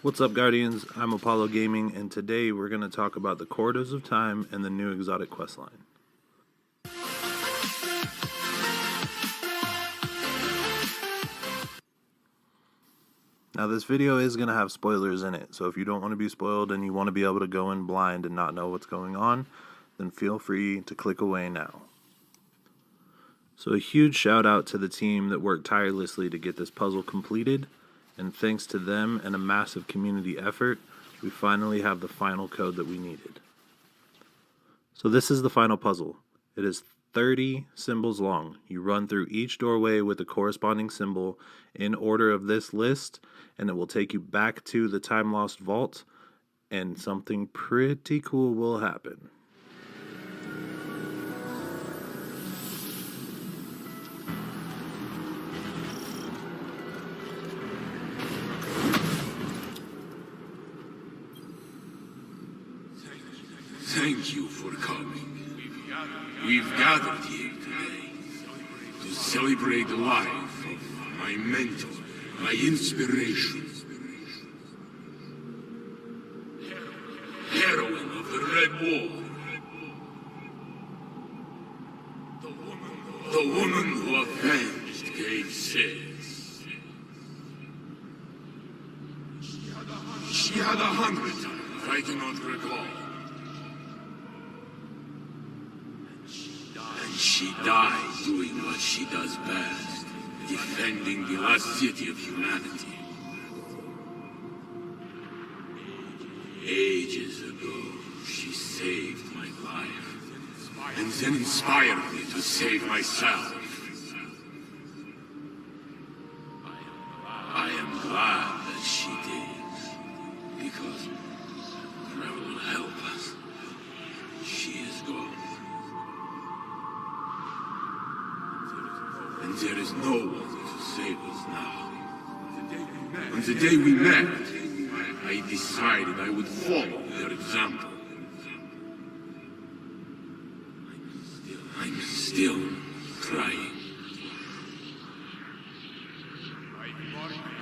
What's up, Guardians? I'm Apollo Gaming, and today we're going to talk about the Corridors of Time and the new exotic questline. Now, this video is going to have spoilers in it, so if you don't want to be spoiled and you want to be able to go in blind and not know what's going on, then feel free to click away now. So a huge shout out to the team that worked tirelessly to get this puzzle completed, and thanks to them and a massive community effort, we finally have the final code that we needed. So this is the final puzzle. It is 30 symbols long. You run through each doorway with the corresponding symbol in order of this list, and it will take you back to the Time Lost Vault, and something pretty cool will happen. Thank you for coming. We've gathered here today to celebrate the life of my mentor, my inspiration. Heroine of the Red War. The woman who avenged Cave 6. She had 100 times, I cannot recall. She died doing what she does best, defending the last city of humanity. Ages ago, she saved my life, and then inspired me to save myself. I am glad that she did, because that will help us. She is gone. And there is no one to save us now. On the day we met, I decided I would follow their example. I'm still trying.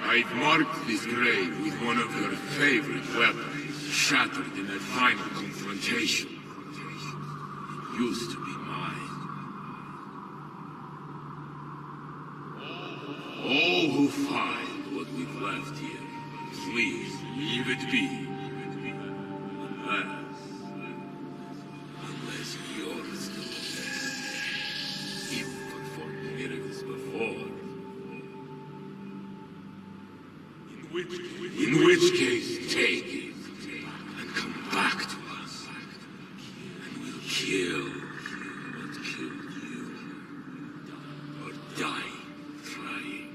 I've marked this grave with one of her favorite weapons, shattered in that final confrontation. It used to be mine. All who find what we've left here, please leave it be. Unless you're still there. You've performed miracles before. In which case, take it and come back to us, and we'll kill what killed you, or die trying.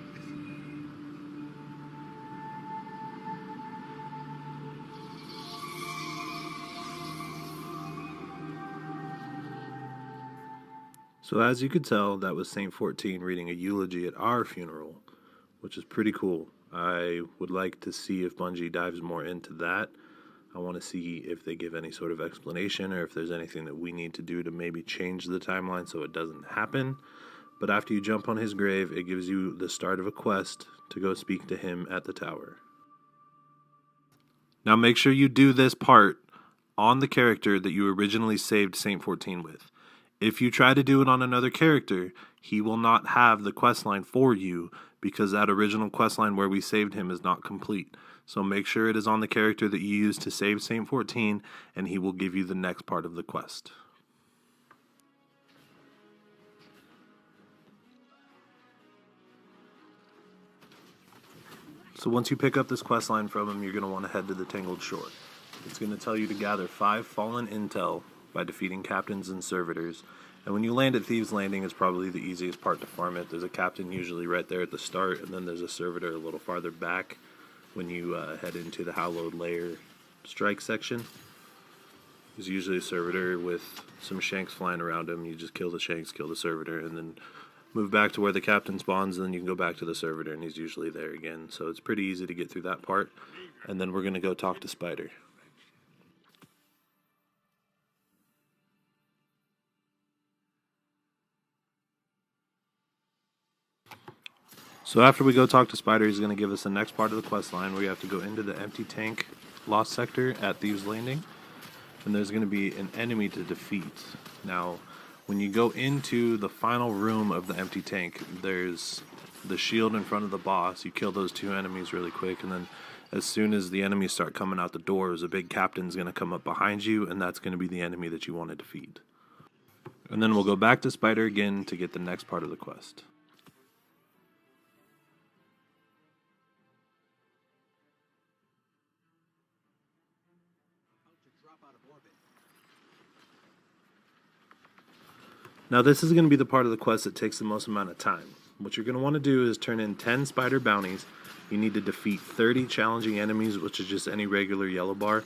So as you could tell, that was Saint 14 reading a eulogy at our funeral, which is pretty cool. I would like to see if Bungie dives more into that. I want to see if they give any sort of explanation or if there's anything that we need to do to maybe change the timeline so it doesn't happen. But after you jump on his grave, it gives you the start of a quest to go speak to him at the tower. Now make sure you do this part on the character that you originally saved Saint 14 with. If you try to do it on another character, he will not have the questline for you because that original questline where we saved him is not complete. So make sure it is on the character that you used to save Saint 14, and he will give you the next part of the quest. So once you pick up this questline from him, you're going to want to head to the Tangled Shore. It's going to tell you to gather 5 fallen intel by defeating captains and servitors. And when you land at Thieves' Landing, it's probably the easiest part to farm it. There's a captain usually right there at the start, and then there's a servitor a little farther back when you head into the Hallowed Lair strike section. There's usually a servitor with some shanks flying around him. You just kill the shanks, kill the servitor, and then move back to where the captain spawns, and then you can go back to the servitor, and he's usually there again. So it's pretty easy to get through that part. And then we're going to go talk to Spider. So after we go talk to Spider, he's going to give us the next part of the quest line where you have to go into the empty tank lost sector at Thieves Landing. And there's going to be an enemy to defeat. Now, when you go into the final room of the empty tank, there's the shield in front of the boss. You kill those 2 enemies really quick, and then as soon as the enemies start coming out the doors, a big captain's going to come up behind you, and that's going to be the enemy that you want to defeat. And then we'll go back to Spider again to get the next part of the quest. Now this is going to be the part of the quest that takes the most amount of time. What you're going to want to do is turn in 10 spider bounties. You need to defeat 30 challenging enemies, which is just any regular yellow bar,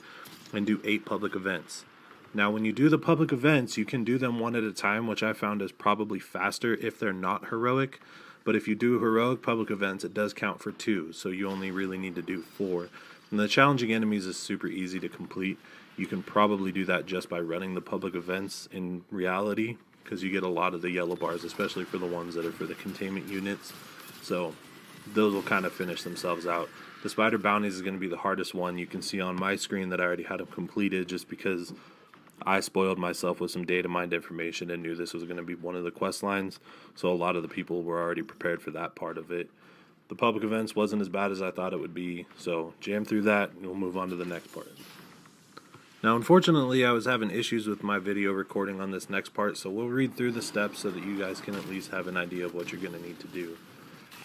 and do 8 public events. Now when you do the public events, you can do them one at a time, which I found is probably faster if they're not heroic. But if you do heroic public events, it does count for 2, so you only really need to do 4. And the challenging enemies is super easy to complete. You can probably do that just by running the public events in reality, because you get a lot of the yellow bars, especially for the ones that are for the containment units. So those will kind of finish themselves out. The spider bounties is going to be the hardest one. You can see on my screen that I already had them completed just because I spoiled myself with some data mined information and knew this was going to be one of the quest lines. So a lot of the people were already prepared for that part of it. The public events wasn't as bad as I thought it would be. So jam through that and we'll move on to the next part. Now, unfortunately, I was having issues with my video recording on this next part, so we'll read through the steps so that you guys can at least have an idea of what you're going to need to do.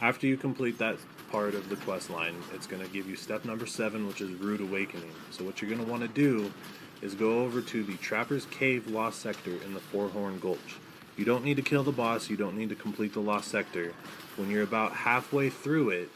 After you complete that part of the quest line, it's going to give you step number 7, which is Rude Awakening. So what you're going to want to do is go over to the Trapper's Cave Lost Sector in the Four-Horn Gulch. You don't need to kill the boss, you don't need to complete the Lost Sector. When you're about halfway through it,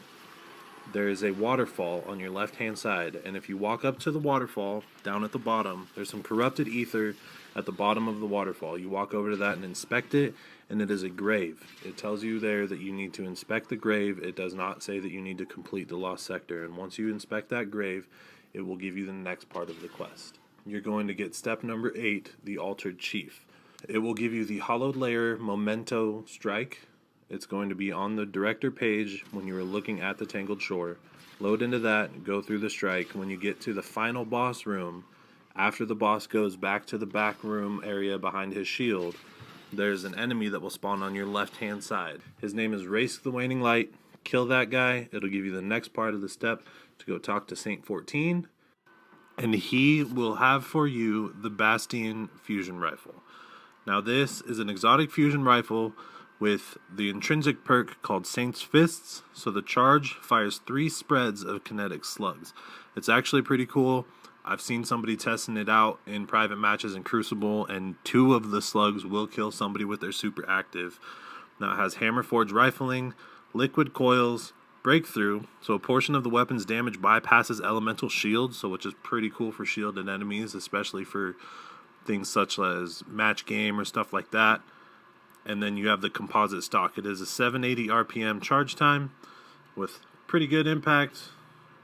there is a waterfall on your left-hand side, and if you walk up to the waterfall, down at the bottom, there's some corrupted ether at the bottom of the waterfall. You walk over to that and inspect it, and it is a grave. It tells you there that you need to inspect the grave. It does not say that you need to complete the Lost Sector, and once you inspect that grave, it will give you the next part of the quest. You're going to get step number 8, the Altered Chief. It will give you the Hollowed Layer Memento Strike. It's going to be on the director page when you are looking at the Tangled Shore. Load into that, go through the strike. When you get to the final boss room, after the boss goes back to the back room area behind his shield, there's an enemy that will spawn on your left-hand side. His name is Race the Waning Light. Kill that guy. It'll give you the next part of the step to go talk to Saint 14. And he will have for you the Bastion fusion rifle. Now this is an exotic fusion rifle with the intrinsic perk called Saint's Fists, so the charge fires 3 spreads of kinetic slugs. It's actually pretty cool. I've seen somebody testing it out in private matches in Crucible, and 2 of the slugs will kill somebody with their super active. Now it has Hammer Forge rifling, liquid coils, breakthrough, so a portion of the weapon's damage bypasses elemental shields, so which is pretty cool for shielded enemies, especially for things such as match game or stuff like that. And then you have the composite stock. It is a 780 RPM charge time with pretty good impact.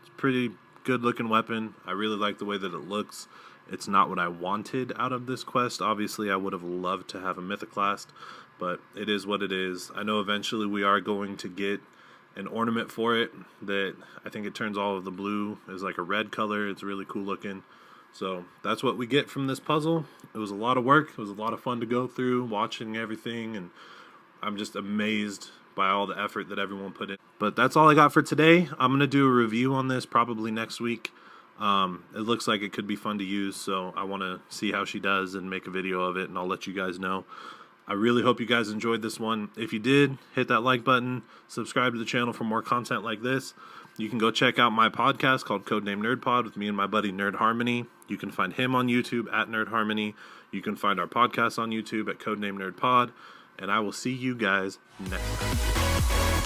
It's a pretty good looking weapon. I really like the way that it looks. It's not what I wanted out of this quest. Obviously, I would have loved to have a Mythoclast, but it is what it is. I know eventually we are going to get an ornament for it that I think it turns all of the blue is like a red color. It's really cool looking. So that's what we get from this puzzle. It was a lot of work. It was a lot of fun to go through, watching everything, and I'm just amazed by all the effort that everyone put in. But that's all I got for today. I'm going to do a review on this probably next week. It looks like it could be fun to use, so I want to see how she does and make a video of it, and I'll let you guys know. I really hope you guys enjoyed this one. If you did, hit that like button, subscribe to the channel for more content like this. You can go check out my podcast called Codename Nerd Pod with me and my buddy Nerd Harmony. You can find him on YouTube at Nerd Harmony. You can find our podcast on YouTube at Codename Nerd Pod. And I will see you guys next time.